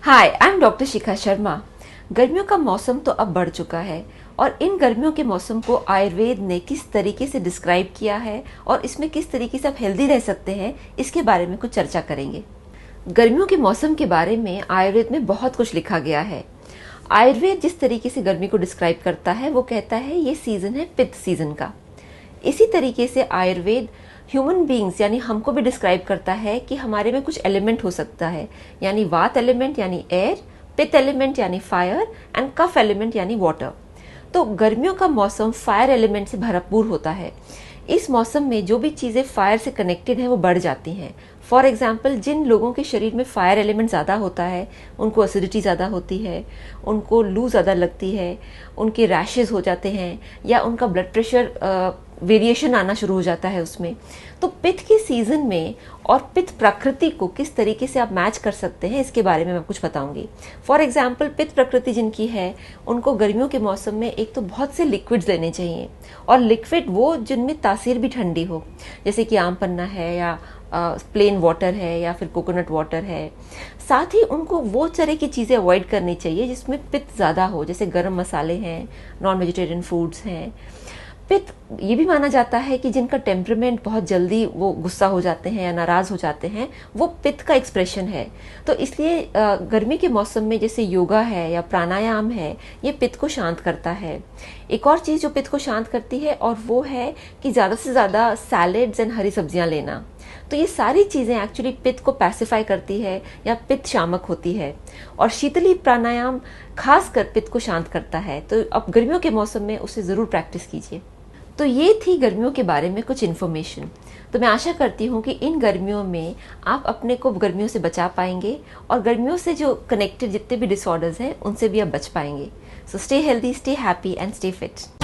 Hi, I am doctor Shikha Sharma. गर्मियों का मौसम तो अब बढ़ चुका है और इन गर्मियों के मौसम को आयुर्वेद ने किस तरीके से डिस्क्राइब किया है और इसमें किस तरीके से आप हेल्दी रह सकते हैं, इसके बारे में कुछ चर्चा करेंगे। गर्मियों के मौसम के बारे में आयुर्वेद में बहुत कुछ लिखा गया है। आयुर्वेद जिस तरीके से गर्मी को डिस्क्राइब करता है वो कहता है ये सीजन है पित्त सीजन का। इसी तरीके से आयुर्वेद ह्यूमन बींग्स यानी हमको भी डिस्क्राइब करता है कि हमारे में कुछ एलिमेंट हो सकता है, यानी वात एलिमेंट यानी एयर, पित्त एलिमेंट यानी फायर एंड कफ एलिमेंट यानी वाटर। तो गर्मियों का मौसम फायर एलिमेंट से भरपूर होता है। इस मौसम में जो भी चीज़ें फायर से कनेक्टेड हैं वो बढ़ जाती हैं। फॉर एग्जाम्पल, जिन लोगों के शरीर में फायर एलिमेंट ज़्यादा होता है उनको एसिडिटी ज़्यादा होती है, उनको लू ज़्यादा लगती है, उनके रैशेज हो जाते हैं या उनका ब्लड प्रेशर वेरिएशन आना शुरू हो जाता है उसमें। तो पित्त के सीजन में और पित्त प्रकृति को किस तरीके से आप मैच कर सकते हैं इसके बारे में मैं कुछ बताऊंगी। फॉर एग्जाम्पल, पित्त प्रकृति जिनकी है उनको गर्मियों के मौसम में एक तो बहुत से लिक्विड्स लेने चाहिए, और लिक्विड वो जिनमें तासीर भी ठंडी हो, जैसे कि आम पन्ना है या प्लेन वाटर है या फिर कोकोनट वाटर है। साथ ही उनको वो तरह की चीज़ें अवॉइड करनी चाहिए जिसमें पित्त ज़्यादा हो, जैसे गरम मसाले हैं, नॉन वेजिटेरियन फूड्स हैं। पित्त ये भी माना जाता है कि जिनका टेम्परामेंट बहुत जल्दी वो गुस्सा हो जाते हैं या नाराज हो जाते हैं, वो पित्त का एक्सप्रेशन है। तो इसलिए गर्मी के मौसम में जैसे योगा है या प्राणायाम है, ये पित्त को शांत करता है। एक और चीज़ जो पित्त को शांत करती है और वो है कि ज़्यादा से ज़्यादा सैलेड्स एंड हरी सब्जियां लेना। तो ये सारी चीज़ें एक्चुअली पित्त को पैसिफाई करती है या पित्त शामक होती है। और शीतली प्राणायाम खासकर पित्त को शांत करता है। तो अब गर्मियों के मौसम में उसे ज़रूर प्रैक्टिस कीजिए। तो ये थी गर्मियों के बारे में कुछ इन्फॉर्मेशन। तो मैं आशा करती हूँ कि इन गर्मियों में आप अपने को गर्मियों से बचा पाएंगे और गर्मियों से जो कनेक्टेड जितने भी डिसऑर्डर्स हैं उनसे भी आप बच पाएंगे। So stay healthy, stay happy and stay fit.